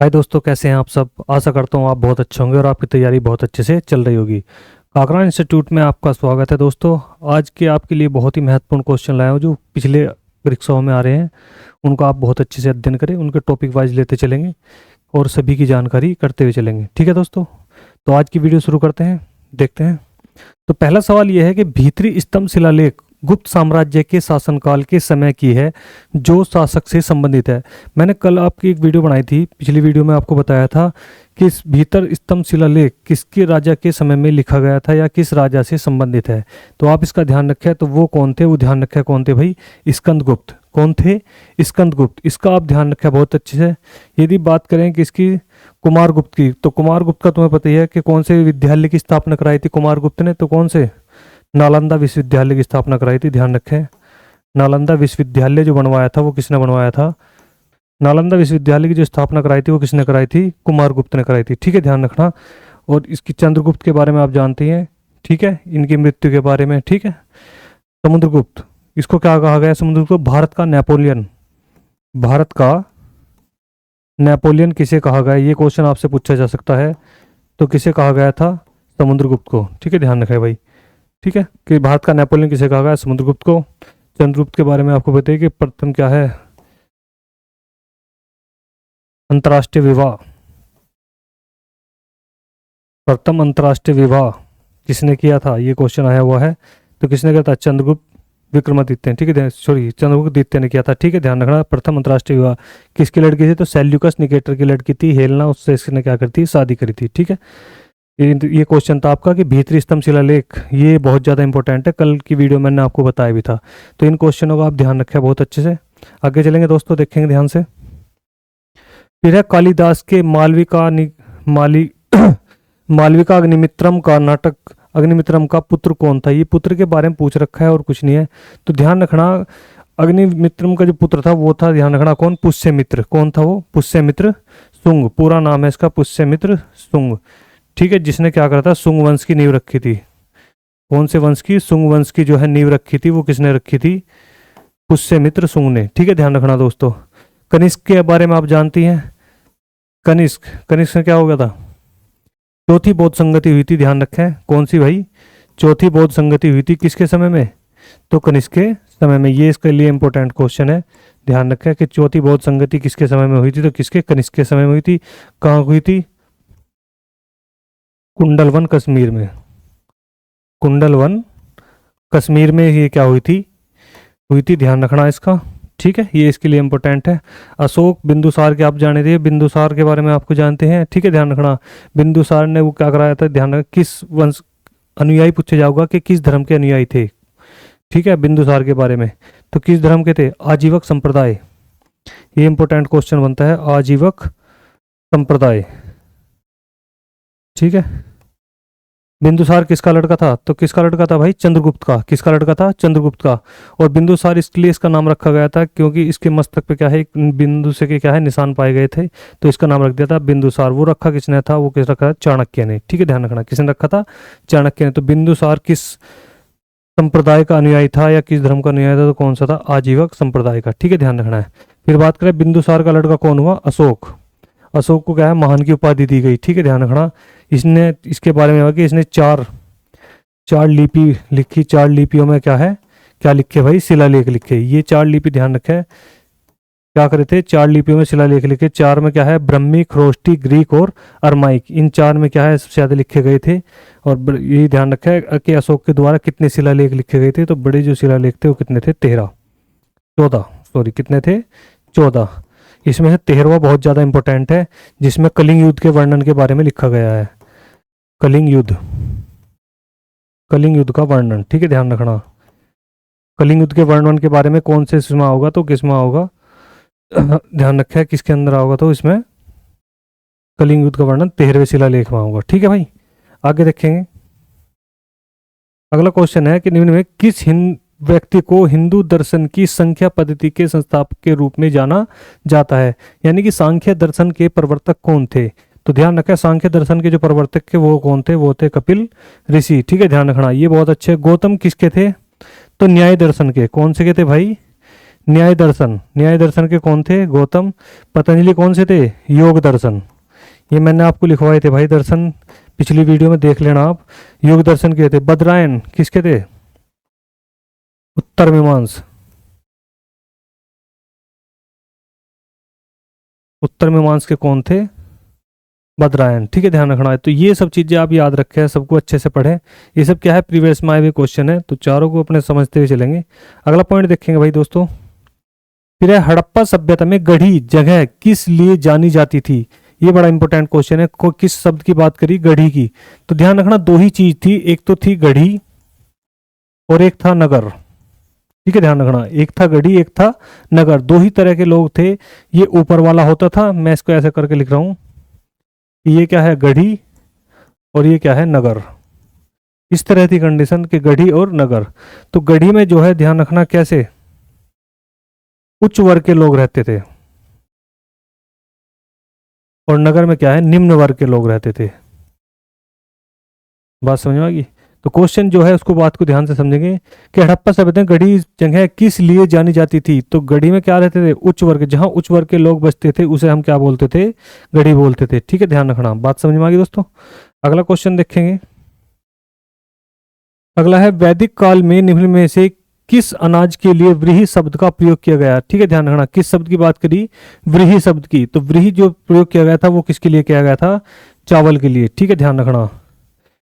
हाय दोस्तों, कैसे हैं आप सब। आशा करता हूँ आप बहुत अच्छे होंगे और आपकी तैयारी बहुत अच्छे से चल रही होगी। काकरा इंस्टीट्यूट में आपका स्वागत है दोस्तों। आज के आपके लिए बहुत ही महत्वपूर्ण क्वेश्चन लाया हूँ जो पिछले परीक्षाओं में आ रहे हैं। उनको आप बहुत अच्छे से अध्ययन करें, उनके टॉपिक वाइज लेते चलेंगे और सभी की जानकारी करते हुए चलेंगे। ठीक है दोस्तों, तो आज की वीडियो शुरू करते हैं, देखते हैं। तो पहला सवाल यह है कि भीतरी स्तंभ शिलालेख गुप्त साम्राज्य के शासनकाल के समय की है जो शासक से संबंधित है। मैंने कल आपकी एक वीडियो बनाई थी, पिछली वीडियो में आपको बताया था कि इस भीतर स्तंभ शिलालेख किसके राजा के समय में लिखा गया था या किस राजा से संबंधित है। तो आप इसका ध्यान रखें। तो वो कौन थे, वो ध्यान रखें कौन थे भाई, स्कंदगुप्त। कौन थे? स्कंदगुप्त। इसका आप ध्यान रखें बहुत अच्छे से। यदि बात करें कि इसकी कुमारगुप्त की, तो कुमारगुप्त का तुम्हें पता ही है कि कौन से विद्यालय की स्थापना कराई थी कुमारगुप्त ने। तो कौन से? नालंदा विश्वविद्यालय की स्थापना कराई थी। ध्यान रखें, नालंदा विश्वविद्यालय जो बनवाया था वो किसने बनवाया था? नालंदा विश्वविद्यालय की जो स्थापना कराई थी वो किसने कराई थी? कुमारगुप्त ने कराई थी। ठीक है, ध्यान रखना। और इसकी चंद्रगुप्त के बारे में आप जानते हैं। ठीक है, इनकी मृत्यु के बारे में। ठीक है, समुद्रगुप्त, इसको क्या कहा गया? समुद्रगुप्त को भारत का नेपोलियन। भारत का नेपोलियन किसे कहा गया? ये क्वेश्चन आपसे पूछा जा सकता है। तो किसे कहा गया था? समुद्रगुप्त को। ठीक है, ध्यान रखें भाई। ठीक है, कि भारत का नेपोलियन किसे कहा गया? समुद्रगुप्त को। चंद्रगुप्त के बारे में आपको बताइए कि प्रथम क्या है? अंतर्राष्ट्रीय विवाह। प्रथम अंतर्राष्ट्रीय विवाह किसने किया था? ये क्वेश्चन आया हुआ है। तो किसने किया था? चंद्रगुप्त विक्रमादित्य ने। ठीक है, सॉरी, चंद्रगुप्त द्वितीय ने किया था। ठीक है, ध्यान रखना। प्रथम अंतर्राष्ट्रीय विवाह किसकी लड़की थी? तो सेल्यूकस निकेटर की लड़की थी हेलेना, उससे इसने क्या करी थी? शादी करी थी। ठीक है, ये क्वेश्चन था आपका कि भीतरी स्तंभ शिलालेख, ये बहुत ज़्यादा इंपॉर्टेंट है। कल की वीडियो मैंने आपको बताया भी था। तो इन क्वेश्चनों का आप ध्यान रखें बहुत अच्छे से। आगे चलेंगे दोस्तों, देखेंगे ध्यान से। फिर है कालिदास के माली मालविका अग्निमित्रम का नाटक। अग्निमित्रम का पुत्र कौन था? ये पुत्र के बारे में पूछ रखा है और कुछ नहीं है। तो ध्यान रखना, अग्निमित्रम का जो पुत्र था वो था, ध्यान रखना, कौन? पुष्यमित्र। कौन था वो? पुष्यमित्र शुंग। पूरा नाम है इसका पुष्यमित्र शुंग। ठीक है, जिसने क्या करा था? शुंग वंश की नींव रखी थी। कौन से वंश की? शुंग वंश की जो है नींव रखी थी वो किसने रखी थी? पुष्यमित्र शुंग ने। ठीक है, ध्यान रखना दोस्तों। कनिष्क के बारे में आप जानती हैं। कनिष्क, कनिष्क में क्या हो गया था? चौथी बौद्ध संगति हुई थी। ध्यान रखें, कौन सी भाई? चौथी बौद्ध संगति हुई थी किसके समय में? तो कनिष्क के समय में। ये इसके लिए इंपॉर्टेंट क्वेश्चन है। ध्यान रखें कि चौथी बौद्ध संगति किसके समय में हुई थी? तो किसके? कनिष्क के समय में हुई थी। कहाँ हुई थी? कुंडलवन कश्मीर में। कुंडलवन कश्मीर में ये क्या हुई थी, ध्यान रखना इसका। ठीक है, ये इसके लिए इंपॉर्टेंट है। अशोक बिंदुसार के आप जाने थे, बिंदुसार के बारे में आपको जानते हैं। ठीक है, ध्यान रखना। बिंदुसार ने वो क्या कराया था? ध्यान रखना, किस वंश अनुयायी पूछा जाऊंगा कि किस धर्म के अनुयायी थे। ठीक है, बिंदुसार के बारे में। तो किस धर्म के थे? आजीवक संप्रदाय। ये इंपॉर्टेंट क्वेश्चन बनता है, आजीवक संप्रदाय। ठीक है, बिंदुसार किसका लड़का था? तो किसका लड़का था भाई? चंद्रगुप्त का। किसका लड़का था? चंद्रगुप्त का। और बिंदुसार इसलिए इसका नाम रखा गया था क्योंकि इसके मस्तक पे क्या है? एक बिंदु से के क्या है? निशान पाए गए थे, तो इसका नाम रख दिया था बिंदुसार। वो रखा किसने था? वो किस रखा? चाणक्य ने। ठीक है, ध्यान रखना, किसने रखा था? चाणक्य ने। तो बिंदुसार किस संप्रदाय का अनुयायी था या किस धर्म का अनुयायी था? तो कौन सा था? आजीवक संप्रदाय का। ठीक है, ध्यान रखना है। फिर बात करें बिंदुसार का लड़का कौन हुआ? अशोक। अशोक को क्या है? महान की उपाधि दी गई। ठीक है, ध्यान रखना। इसने, इसके बारे में कि इसने चार चार लिपि लिखी। चार लिपियों में क्या है? क्या लिखे भाई? शिलालेख लिखे। ये चार लिपि ध्यान रखे, क्या करे थे? चार लिपियों में शिलालेख लिखे। चार में क्या है? ब्रह्मी, ख्रोष्टी, ग्रीक और अरमाइक। इन चार में क्या है? सबसे ज्यादा लिखे गए थे। और ये ध्यान रखे कि अशोक के द्वारा कितने शिलालेख लिखे गए थे। तो बड़े जो शिलालेख थे वो कितने थे? 14, सॉरी, कितने थे? 14। इसमें से 13वां बहुत ज्यादा इंपॉर्टेंट है, जिसमें कलिंग युद्ध के वर्णन के बारे में लिखा गया है। कलिंग युद्ध, कलिंग युद्ध का वर्णन। ठीक है, ध्यान रखना। कलिंग युद्ध के वर्णन के बारे में कौन से इसमें होगा? तो किसमें होगा? ध्यान रखें किसके अंदर होगा? तो इसमें कलिंग युद्ध का वर्णन 13वें शिलालेख में होगा। ठीक है भाई, आगे देखेंगे। अगला क्वेश्चन है कि निम्न में किस व्यक्ति को हिंदू दर्शन की संख्या पद्धति के संस्थापक के रूप में जाना जाता है? यानी कि सांख्य दर्शन के प्रवर्तक कौन थे? तो ध्यान रखें, सांख्य दर्शन के जो प्रवर्तक थे वो कौन थे? वो थे कपिल ऋषि। ठीक है, ध्यान रखना, ये बहुत अच्छे। गौतम किसके थे? तो न्याय दर्शन के। कौन से के थे भाई? न्याय दर्शन, न्याय दर्शन के कौन थे? गौतम। पतंजलि कौन से थे? योग दर्शन। ये मैंने आपको लिखवाए थे भाई दर्शन, पिछली वीडियो में देख लेना आप। योग दर्शन के थे। बद्रायन किसके थे? उत्तर मीमांस। उत्तर मीमांस के कौन थे? बद्रायन। ठीक है, ध्यान रखना है। तो ये सब चीजें आप याद रखें, सबको अच्छे से पढ़ें। ये सब क्या है? प्रीवियस में आए हुए क्वेश्चन है, तो चारों को अपने समझते हुए चलेंगे। अगला पॉइंट देखेंगे भाई दोस्तों, फिर है हड़प्पा सभ्यता में गढ़ी जगह किस लिए जानी जाती थी? ये बड़ा इंपॉर्टेंट क्वेश्चन है। किस शब्द की बात करी? गढ़ी की। तो ध्यान रखना, दो ही चीज थी, एक तो थी गढ़ी और एक था नगर। ठीक है, ध्यान रखना, एक था गढ़ी, एक था नगर, दो ही तरह के लोग थे। ये ऊपर वाला होता था, मैं इसको ऐसे करके लिख रहा हूं, ये क्या है? गढ़ी और ये क्या है? नगर। इस तरह की कंडीशन के गढ़ी और नगर। तो गढ़ी में जो है, ध्यान रखना कैसे, उच्च वर्ग के लोग रहते थे, और नगर में क्या है? निम्न वर्ग के लोग रहते थे। बात समझ में आ गई? तो क्वेश्चन जो है उसको, बात को ध्यान से समझेंगे कि हड़प्पा सभ्यता में गढ़ी जगह किस लिए जानी जाती थी? तो गढ़ी में क्या रहते थे? उच्च वर्ग। जहां उच्च वर्ग के लोग बसते थे उसे हम क्या बोलते थे? गढ़ी बोलते थे। ठीक है, ध्यान रखना। बात समझ में आ गई दोस्तों? अगला क्वेश्चन देखेंगे। अगला है, वैदिक काल में निम्न में से किस अनाज के लिए व्रीहि शब्द का प्रयोग किया गया? ठीक है, ध्यान रखना, किस शब्द की बात करी? व्रीहि शब्द की। तो व्रीहि जो प्रयोग किया गया था वो किसके लिए किया गया था? चावल के लिए। ठीक है, ध्यान रखना,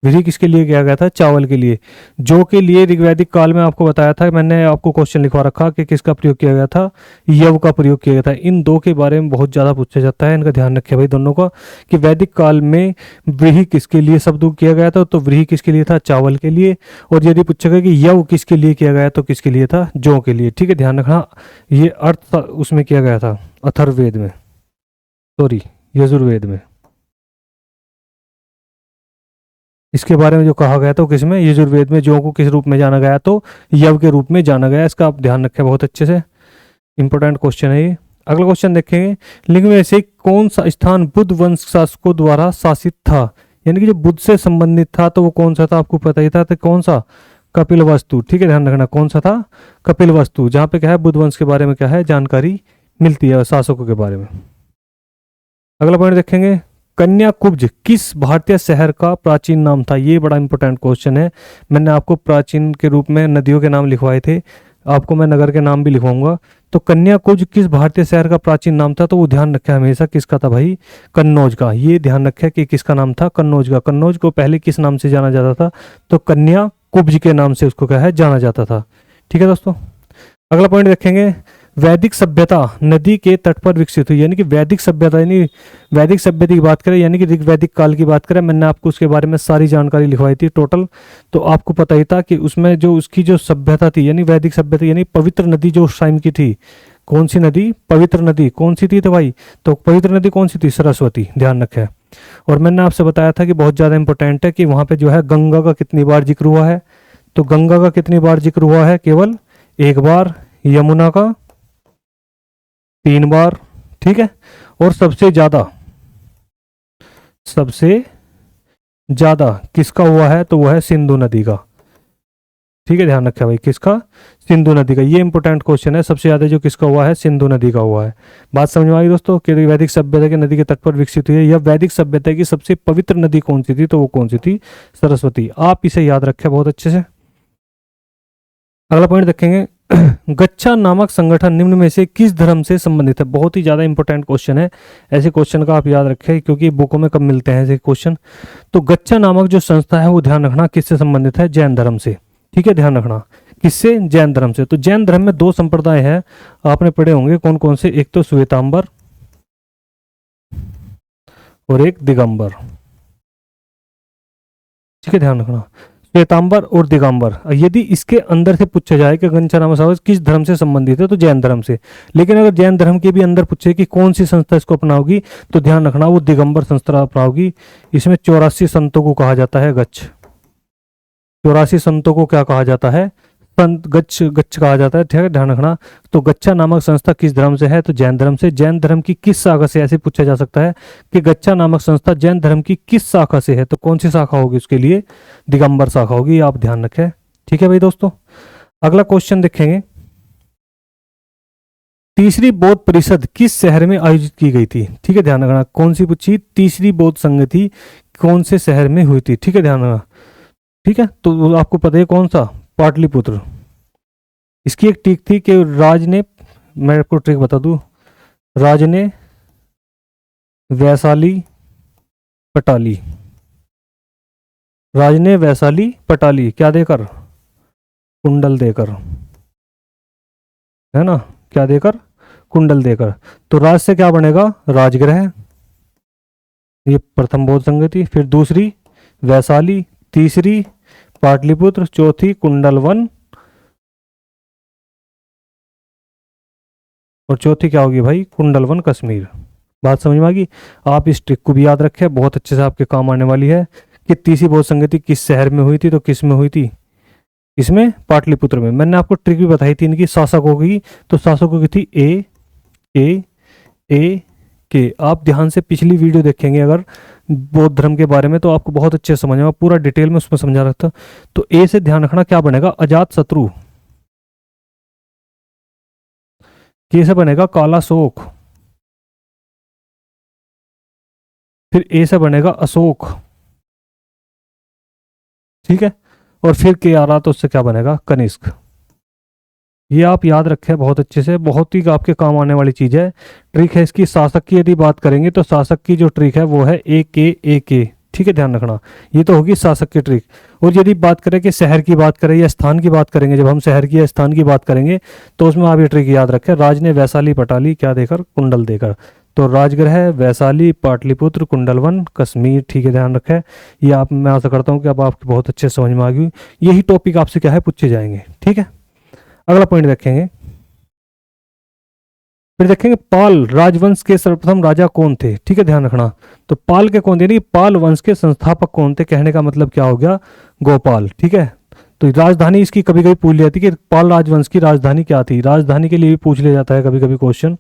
विधि किसके लिए किया गया था? चावल के लिए। जौ के लिए ऋग्वैदिक काल में आपको बताया था, मैंने आपको क्वेश्चन लिखवा रखा कि किसका प्रयोग किया गया था? यव का प्रयोग किया गया था। इन दो के बारे में बहुत ज्यादा पूछा जाता है, इनका ध्यान रखिए भाई दोनों का, कि वैदिक काल में व्रीहि किसके लिए शब्द किया गया था? तो व्रीहि किसके लिए था? चावल के लिए। और यदि पूछेगा कि यव किसके लिए किया गया, तो किसके लिए था? जौ के लिए। ठीक है, ध्यान रखना, ये अर्थ उसमें किया गया था, अथर्ववेद में, सॉरी यजुर्वेद में। इसके बारे में जो कहा गया था किसमें? यजुर्वेद में। जौ को किस रूप में जाना गया? तो यव के रूप में जाना गया। इसका आप ध्यान रखें बहुत अच्छे से, इंपॉर्टेंट क्वेश्चन है ये। अगला क्वेश्चन देखेंगे, लिंग में से कौन सा स्थान बुद्ध वंश शासकों द्वारा शासित था? यानी कि जो बुद्ध से संबंधित था, तो वो कौन सा था? आपको पता ही था, तो कौन सा? कपिल वस्तु। ठीक है, ध्यान रखना, कौन सा था? कपिल वस्तु, जहां पे क्या है? बुद्ध वंश के बारे में क्या है? जानकारी मिलती है, शासकों के बारे में। अगला पॉइंट देखेंगे, कन्याकुब्ज किस भारतीय शहर का प्राचीन नाम था? ये बड़ा इंपॉर्टेंट क्वेश्चन है। मैंने आपको प्राचीन के रूप में नदियों के नाम लिखवाए थे, आपको मैं नगर के नाम भी लिखवाऊंगा। तो कन्याकुब्ज किस भारतीय शहर का प्राचीन नाम था? तो वो ध्यान रखे हमेशा, किसका था भाई? कन्नौज का। ये ध्यान रखे कि किसका नाम था? कन्नौज का। कन्नौज को पहले किस नाम से जाना जाता था? तो कन्याकुब्ज के नाम से उसको क्या है? जाना जाता था। ठीक है दोस्तों, अगला पॉइंट देखेंगे, वैदिक सभ्यता नदी के तट पर विकसित हुई। यानी कि वैदिक सभ्यता, यानी वैदिक सभ्यता की बात करें, यानी कि ऋग्वैदिक काल की बात करें, मैंने आपको उसके बारे में सारी जानकारी लिखवाई थी टोटल। तो आपको पता ही था कि उसमें जो उसकी जो सभ्यता थी, यानी वैदिक सभ्यता, यानी पवित्र नदी जो उस टाइम की थी, कौन सी नदी? पवित्र नदी। कौन सी थी तो भाई? तो पवित्र नदी कौन सी थी? सरस्वती। ध्यान रखें। और मैंने आपसे बताया था कि बहुत ज्यादा इंपॉर्टेंट है कि वहां पे जो है गंगा का कितनी बार जिक्र हुआ है? तो गंगा का कितनी बार जिक्र हुआ है? केवल एक बार। यमुना का 3 बार। ठीक है, और सबसे ज्यादा किसका हुआ है? तो वो है सिंधु नदी का। ठीक है, ध्यान रखिए भाई, किसका? सिंधु नदी का। ये इंपॉर्टेंट क्वेश्चन है, सबसे ज्यादा जो किसका हुआ है? सिंधु नदी का हुआ है। बात समझ में आ गई दोस्तों, कि वैदिक सभ्यता के नदी के तट पर विकसित हुई है। यह वैदिक सभ्यता की सबसे पवित्र नदी कौन सी थी? तो वो कौन सी थी? सरस्वती। आप इसे याद रखें बहुत अच्छे से। अगला पॉइंट देखेंगे, गच्छा नामक संगठन निम्न में से किस धर्म से संबंधित है? बहुत ही ज्यादा इंपॉर्टेंट क्वेश्चन है, ऐसे क्वेश्चन का आप याद रखें, क्योंकि बुकों में कब मिलते हैं ऐसे क्वेश्चन। तो गच्छा नामक जो संस्था है वो, ध्यान रखना, किससे संबंधित है? जैन धर्म से। ठीक है, ध्यान रखना, किससे? जैन धर्म से। तो जैन धर्म में 2 संप्रदाय हैं, आपने पढ़े होंगे, कौन कौन से? एक तो श्वेतांबर और एक दिगंबर। ठीक है, ध्यान रखना, श्वेतांबर और दिगंबर। यदि इसके अंदर से पूछा जाए कि गच्छा नामक संस्था किस धर्म से संबंधित है, तो जैन धर्म से। लेकिन अगर जैन धर्म के भी अंदर पूछे कि कौन सी संस्था इसको अपनाओगी, तो ध्यान रखना वो दिगंबर संस्था अपनाओगी। इसमें 84 संतों को कहा जाता है गच्छ। 84 संतों को क्या कहा जाता है? संत गच्छ, गच्छ कहा जाता है। ठीक है, ध्यान रखना। तो गच्छा नामक संस्था किस धर्म से है? तो जैन धर्म से। जैन धर्म की किस शाखा से? ऐसे पूछा जा सकता है कि गच्छा नामक संस्था जैन धर्म की किस शाखा से है? तो कौन सी शाखा होगी उसके लिए? दिगंबर शाखा होगी, आप ध्यान रखें। ठीक है भाई दोस्तों, अगला क्वेश्चन देखेंगे, तीसरी बौद्ध परिषद किस शहर में आयोजित की गई थी? ठीक है, ध्यान रखना। कौन सी पूछी? तीसरी बौद्ध संगति कौन से शहर में हुई थी? ठीक है, ध्यान रखना। ठीक है, तो वो आपको पता है कौन सा? पाटलिपुत्र। इसकी एक ट्रिक थी कि राज ने, मैं आपको ट्रिक बता दूं, राज ने वैशाली पटाली, राज ने वैशाली पटाली क्या देकर? कुंडल देकर, है ना, क्या देकर? कुंडल देकर। तो राज से क्या बनेगा? राजगृह, ये प्रथम बौद्ध संगति। फिर दूसरी वैशाली, तीसरी पाटलिपुत्र, चौथी कुंडलवन, और चौथी क्या होगी भाई? कुंडलवन कश्मीर। बात समझ में आ गई? आप इस ट्रिक को भी याद रखें, बहुत अच्छे से आपके काम आने वाली है कि तीसरी बौद्ध संगति किस शहर में हुई थी, तो किस में हुई थी? इसमें पाटलिपुत्र में। मैंने आपको ट्रिक भी बताई थी इनकी शासकों की, तो शासकों की थी ए के। आप ध्यान से पिछली वीडियो देखेंगे अगर बौद्ध धर्म के बारे में, तो आपको बहुत अच्छे समझ में, पूरा डिटेल में उसमें समझा रखा था। तो ए से ध्यान रखना क्या बनेगा? अजात शत्रु। के से बनेगा काला शोक। फिर ए से बनेगा अशोक। ठीक है, और फिर के आ रहा तो उससे क्या बनेगा? कनिष्क। ये आप याद रखें बहुत अच्छे से, बहुत ही आपके काम आने वाली चीज है, ट्रिक है इसकी। शासक की यदि बात करेंगे तो शासक की जो ट्रिक है वो है ए के। ठीक है, ध्यान रखना। ये तो होगी शासक की ट्रिक। और यदि बात करें कि शहर की बात करें या स्थान की बात करेंगे, जब हम शहर की या स्थान की बात करेंगे तो उसमें आप ये ट्रिक याद रखें, राज ने वैशाली पटाली क्या देकर? कुंडल देकर। तो राजगृह, वैशाली, पाटलिपुत्र, कुंडलवन, कश्मीर। ठीक है, ध्यान रखें। ये आप, मैं आशा करता हूँ कि अब आपको बहुत अच्छे समझ में आ गई। यही टॉपिक आपसे क्या है, पूछे जाएंगे। ठीक है, अगला पॉइंट देखेंगे। फिर देखेंगे पाल राजवंश के सर्वप्रथम राजा कौन थे? ठीक है, ध्यान रखना। तो पाल के कौन थे, नहीं, पाल वंश के संस्थापक कौन थे? कहने का मतलब क्या हो गया? गोपाल। ठीक है, तो राजधानी इसकी कभी कभी पूछ ली जाती है कि पाल राजवंश की राजधानी क्या थी? राजधानी के लिए भी पूछ लिया जाता है कभी कभी क्वेश्चन।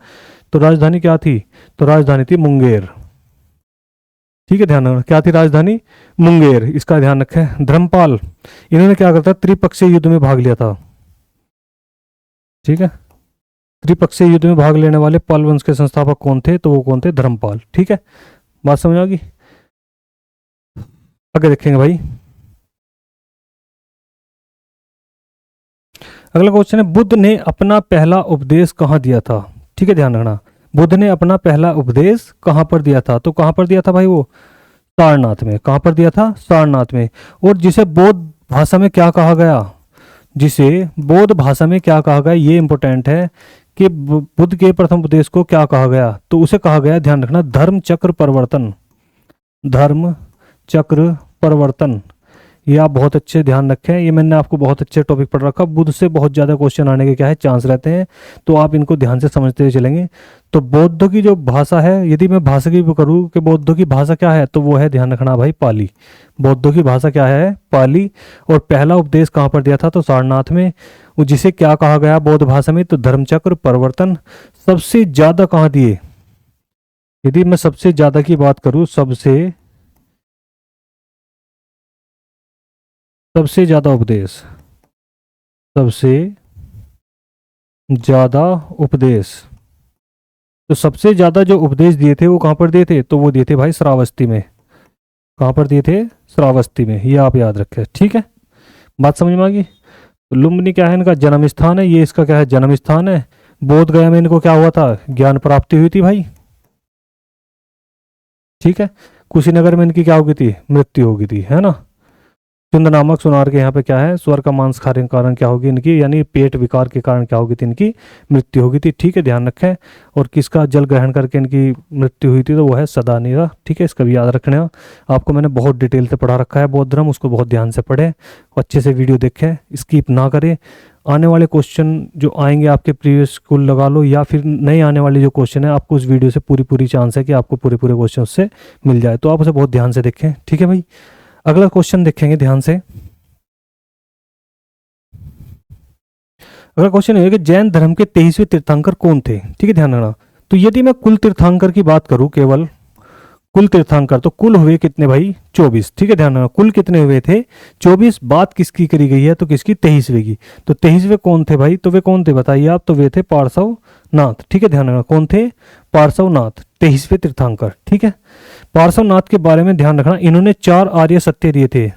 तो राजधानी क्या थी? तो राजधानी थी मुंगेर। ठीक है, ध्यान रखना, क्या थी राजधानी? मुंगेर। इसका ध्यान रखें। धर्मपाल, इन्होंने क्या करता? त्रिपक्षीय युद्ध में भाग लिया था। ठीक है, त्रिपक्षीय युद्ध में भाग लेने वाले पाल वंश के संस्थापक कौन थे? तो वो कौन थे? धर्मपाल। ठीक है, बात समझ आ गई? आगे देखेंगे भाई। अगला क्वेश्चन है, बुद्ध ने अपना पहला उपदेश कहाँ दिया था? ठीक है, ध्यान रखना। बुद्ध ने अपना पहला उपदेश कहाँ पर दिया था? तो कहाँ पर दिया था भाई? वो सारनाथ में। कहाँ पर दिया था? सारनाथ में। और जिसे बौद्ध भाषा में क्या कहा गया? जिसे बौद्ध भाषा में क्या कहा गया, ये इंपॉर्टेंट है कि बुद्ध के प्रथम उपदेश को क्या कहा गया? तो उसे कहा गया, ध्यान रखना, धर्म चक्र परिवर्तन। धर्म चक्र परिवर्तन। ये आप बहुत अच्छे ध्यान रखें, ये मैंने आपको बहुत अच्छे टॉपिक पढ़ रखा। बुद्ध से बहुत ज़्यादा क्वेश्चन आने के क्या है, चांस रहते हैं, तो आप इनको ध्यान से समझते हुए चलेंगे। तो बौद्ध की जो भाषा है, यदि मैं भाषा की करूँ कि बौद्ध की भाषा क्या है, तो वो है, ध्यान रखना भाई, पाली। बौद्ध की भाषा क्या है? पाली। और पहला उपदेश कहाँ पर दिया था? तो सारनाथ में। जिसे क्या कहा गया बौद्ध भाषा में? तो धर्मचक्र परिवर्तन। सबसे ज़्यादा कहाँ दिए? यदि मैं सबसे ज़्यादा की बात करूँ, सबसे ज़्यादा उपदेश, सबसे ज़्यादा उपदेश, तो सबसे ज़्यादा जो उपदेश दिए थे वो कहाँ पर दिए थे? तो वो दिए थे भाई श्रावस्ती में। कहाँ पर दिए थे? श्रावस्ती में। ये आप याद रखें। ठीक है, बात समझ में आ गई? तो लुम्बिनी क्या है? इनका जन्म स्थान है। ये इसका क्या है? जन्म स्थान है। बोध गया में इनको क्या हुआ था? ज्ञान प्राप्ति हुई थी भाई। ठीक है, कुशीनगर में इनकी क्या हो गई थी? मृत्यु हो गई थी, है ना। चुंद नामक सुनार के यहाँ पे क्या है? स्वर का मांस खाने के कारण क्या होगी इनकी, यानी पेट विकार के कारण क्या होगी थी? इनकी मृत्यु होगी थी। ठीक है, ध्यान रखें। और किसका जल ग्रहण करके इनकी मृत्यु हुई थी? तो वो है सदानीरा। ठीक है, इसका भी याद रखना। आपको मैंने बहुत डिटेल से पढ़ा रखा है बौद्ध धर्म, उसको बहुत ध्यान से पढ़ें, अच्छे से वीडियो देखें, स्किप ना करें। आने वाले क्वेश्चन जो आएंगे आपके प्रीवियस स्कूल लगा लो, या फिर नए आने वाले जो क्वेश्चन है, आपको उस वीडियो से पूरी चांस है कि आपको पूरे क्वेश्चन उससे मिल जाए, तो आप उसे बहुत ध्यान से देखें। ठीक है भाई, अगला क्वेश्चन देखेंगे ध्यान से। अगला क्वेश्चन है कि जैन धर्म के 23वें तीर्थंकर कौन थे? ठीक है, ध्यान रखना। तो यदि मैं कुल तीर्थंकर की बात करूं, केवल कुल तीर्थंकर, तो कुल हुए कितने भाई 24। ठीक है, ध्यान रखना कुल कितने हुए थे 24। बात किसकी करी गई है तो किसकी 23वें की। तो 23वें कौन थे भाई, तो वे कौन थे बताइए आप, तो वे थे पार्श्वनाथ। ठीक है, ध्यान रखना कौन थे पार्श्वनाथ 23वें तीर्थंकर। ठीक है, पार्श्वनाथ के बारे में ध्यान रखना, इन्होंने 4 आर्य सत्य दिए थे,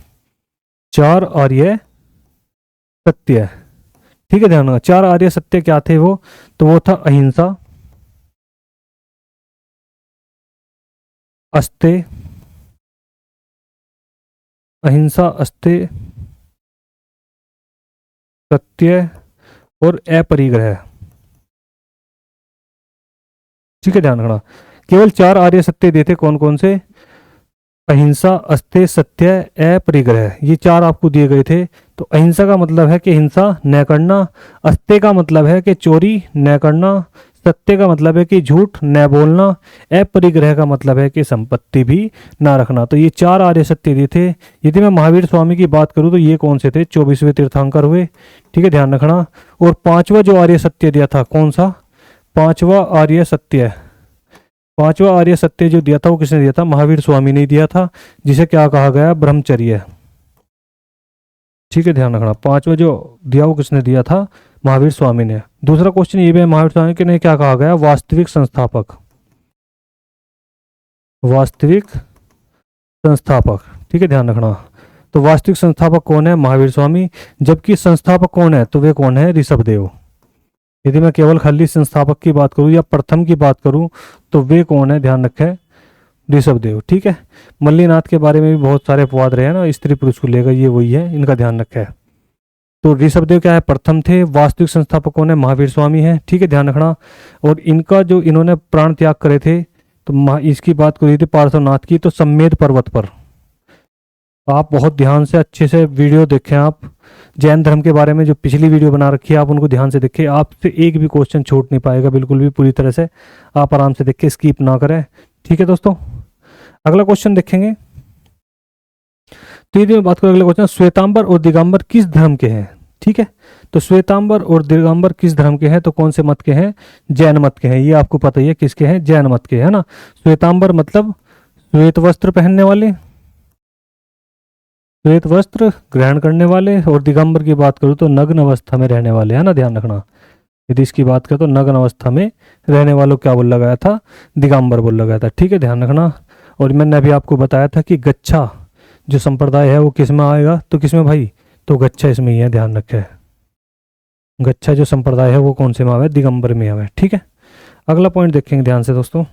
4 आर्य सत्य। ठीक है, ध्यान रखना 4 आर्य सत्य क्या थे वो, तो वो था अहिंसा, अस्तेय, अहिंसा, अस्तेय, सत्य और अपरिग्रह। ठीक है, ध्यान रखना केवल 4 आर्य सत्य दिए थे, कौन कौन से, अहिंसा, अस्तेय, सत्य, अपरिग्रह, ये 4 आपको दिए गए थे। तो अहिंसा का मतलब है कि हिंसा न करना, अस्तेय का मतलब है कि चोरी न करना, सत्य का मतलब है कि झूठ न बोलना, अपरिग्रह का मतलब है कि संपत्ति भी ना रखना। तो ये 4 आर्य सत्य दिए थे। यदि मैं महावीर स्वामी की बात करूं तो ये कौन से थे, 24वें तीर्थंकर हुए। ठीक है, ध्यान रखना। और 5वां जो आर्य सत्य दिया था कौन सा, 5वां आर्य सत्य, 5वां आर्य सत्य जो दिया था वो किसने दिया था, महावीर स्वामी ने दिया था, जिसे क्या कहा गया, ब्रह्मचर्य। ठीक है, ध्यान रखना 5वां जो दिया वो किसने दिया था, महावीर स्वामी ने। दूसरा क्वेश्चन ये भी है, महावीर स्वामी के ने क्या कहा गया, वास्तविक संस्थापक, वास्तविक संस्थापक। ठीक है, ध्यान रखना। तो वास्तविक संस्थापक कौन है, महावीर स्वामी। जबकि संस्थापक कौन है, तो वे कौन है, ऋषभदेव। यदि मैं केवल खाली संस्थापक की बात करूं या प्रथम की बात करूं तो वे कौन है, ध्यान रखें, ऋषभदेव। ठीक है, मल्लीनाथ के बारे में भी बहुत सारे अपवाद रहे हैं ना, स्त्री पुरुष को लेकर, ये वही है, इनका ध्यान रखें। तो ऋषभदेव क्या है, प्रथम थे। वास्तविक संस्थापक कौन है, महावीर स्वामी है। ठीक है, ध्यान रखना। और इनका जो इन्होंने प्राण त्याग करे थे, तो इसकी बात करी थी पार्श्वनाथ की, तो सम्मेद पर्वत पर। आप बहुत ध्यान से अच्छे से वीडियो देखें, आप जैन धर्म के बारे में जो पिछली वीडियो बना रखी है आप उनको ध्यान से देखें, आपसे एक भी क्वेश्चन छूट नहीं पाएगा बिल्कुल भी, पूरी तरह से आप आराम से देखें, स्किप ना करें। ठीक है दोस्तों, अगला क्वेश्चन देखेंगे। तो यदि मैं बात करूं अगला क्वेश्चन, श्वेतांबर और दिगंबर किस धर्म के हैं। ठीक है, तो श्वेतांबर और दिगंबर किस धर्म के हैं, तो कौन से मत के हैं, जैन मत के हैं। ये आपको पता ही है किसके हैं, जैन मत के है ना। श्वेतांबर मतलब श्वेत वस्त्र पहनने वाले, श्वेत वस्त्र ग्रहण करने वाले, और दिगंबर की बात करूं तो नग्न अवस्था में रहने वाले, है ना, ध्यान रखना। यदि इसकी बात करें तो नग्न अवस्था में रहने वालों क्या बोला गया था, दिगंबर बोला गया था। ठीक है, ध्यान रखना। और मैंने अभी आपको बताया था कि गच्छा जो संप्रदाय है वो किस में आएगा, तो किस में भाई, तो गच्छा इसमें ही है, ध्यान रखें। गच्छा जो संप्रदाय है वो कौन से में आवे, दिगंबर में आवे। ठीक है, अगला पॉइंट देखेंगे ध्यान से दोस्तों।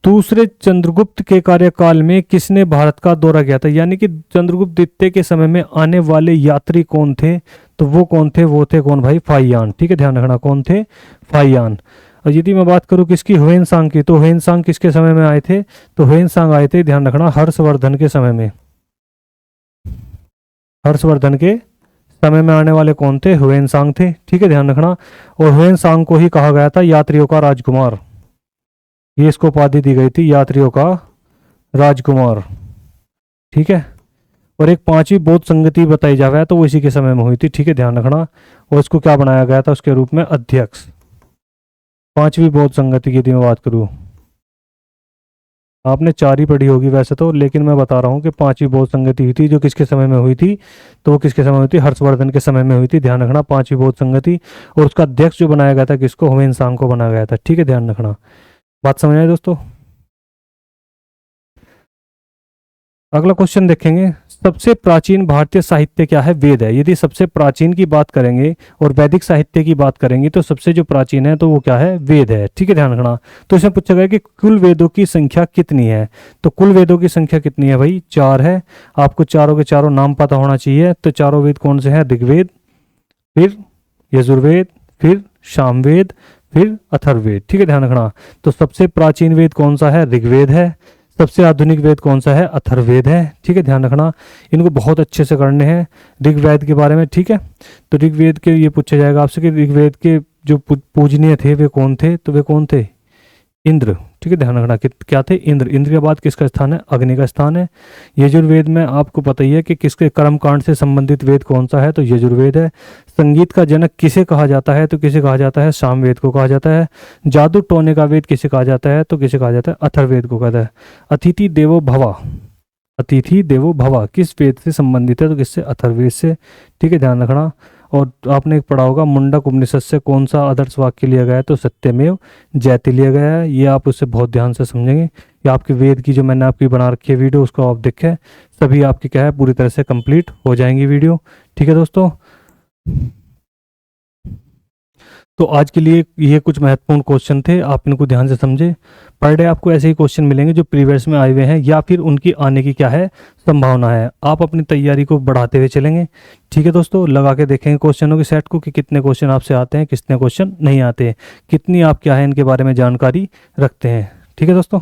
दूसरे चंद्रगुप्त के कार्यकाल में किसने भारत का दौरा किया था, यानी कि चंद्रगुप्त द्वितीय के समय में आने वाले यात्री कौन थे, तो वो कौन थे, वो थे कौन भाई, फाहियान। ठीक है, ध्यान रखना कौन थे, फाहियान। और यदि मैं बात करूं किसकी, ह्वेनसांग की, तो ह्वेनसांग किसके समय में आए थे, तो ह्वेनसांग आए थे, ध्यान रखना, हर्षवर्धन के समय में। हर्षवर्धन के समय में आने वाले कौन थे, ह्वेनसांग थे। ठीक है, ध्यान रखना। और ह्वेनसांग को ही कहा गया था यात्रियों का राजकुमार, ये इसको उपाधि दी गई थी, यात्रियों का राजकुमार। ठीक है, और एक 5वीं बौद्ध संगति बताई जा रहा है तो वो इसी के समय में हुई थी। ठीक है, ध्यान रखना। और इसको क्या बनाया गया था उसके रूप में, अध्यक्ष। 5वीं बौद्ध संगति की यदि मैं बात करूं, आपने 4 ही पढ़ी होगी वैसे तो, लेकिन मैं बता रहा हूँ कि 5वीं बौद्ध संगति हुई थी, जो किसके समय में हुई थी, तो वो किसके समय हुई थी, हर्षवर्धन के समय में हुई थी। ध्यान रखना 5वीं बौद्ध संगति, और उसका अध्यक्ष जो बनाया गया था किसको, ह्वेनसांग को बनाया गया था। ठीक है, ध्यान रखना, बात समझ आए दोस्तों। अगला क्वेश्चन देखेंगे, सबसे प्राचीन भारतीय साहित्य क्या है, वेद है। यदि सबसे प्राचीन की बात करेंगे और वैदिक साहित्य की बात करेंगे तो सबसे जो प्राचीन है तो वो क्या है, वेद है। ठीक है, ध्यान रखना। तो इसमें पूछा गया कि कुल वेदों की संख्या कितनी है, तो कुल वेदों की संख्या कितनी है भाई, 4 है। आपको चारों के चारों नाम पता होना चाहिए। तो चारों वेद कौन से हैं, ऋग्वेद, फिर यजुर्वेद, फिर सामवेद, फिर अथर्ववेद। ठीक है, ध्यान रखना। तो सबसे प्राचीन वेद कौन सा है, ऋग्वेद है। सबसे आधुनिक वेद कौन सा है, अथर्ववेद है। ठीक है, ध्यान रखना, इनको बहुत अच्छे से करने हैं ऋग्वेद के बारे में। ठीक है, तो ऋग्वेद के ये पूछा जाएगा आपसे कि ऋग्वेद के जो पूजनीय थे वे कौन थे, तो वे कौन थे, इंद्र। ठीक है, ध्यान रखना। क्या थे? इंद्र। इंद्र के बाद किसका स्थान है? अग्नि का स्थान है। यजुर्वेद में आपको पता ही है कि किसके कर्म कांड से संबंधित वेद कौन सा है, तो यजुर्वेद है। संगीत का जनक किसे कहा जाता है, तो किसे कहा जाता है? सामवेद को कहा जाता है। जादू टोने का वेद किसे कहा जाता है, तो किसे कहा जाता है? अथर्ववेद को कहता है। अतिथि देवो भव, अतिथि देवो भव किस वेद से संबंधित है, तो किससे? अथर्ववेद से। ठीक है, ध्यान रखना। और आपने एक पढ़ा होगा मुंडक उपनिषद से कौन सा आदर्श वाक्य लिया गया है, तो सत्यमेव जयते लिया गया है। ये आप उससे बहुत ध्यान से समझेंगे। ये आपके वेद की जो मैंने आपकी बना रखी है वीडियो, उसको आप देखें, सभी आपकी क्या है पूरी तरह से कंप्लीट हो जाएंगी वीडियो। ठीक है दोस्तों, तो आज के लिए ये कुछ महत्वपूर्ण क्वेश्चन थे, आप इनको ध्यान से समझे। पर डे आपको ऐसे ही क्वेश्चन मिलेंगे जो प्रीवियस में आए हुए हैं या फिर उनकी आने की क्या है संभावना है। आप अपनी तैयारी को बढ़ाते हुए चलेंगे। ठीक है दोस्तों, लगा के देखेंगे क्वेश्चनों के सेट को कि कितने क्वेश्चन आपसे आते हैं, कितने क्वेश्चन नहीं आते हैं, कितनी आप क्या है इनके बारे में जानकारी रखते हैं। ठीक है दोस्तों।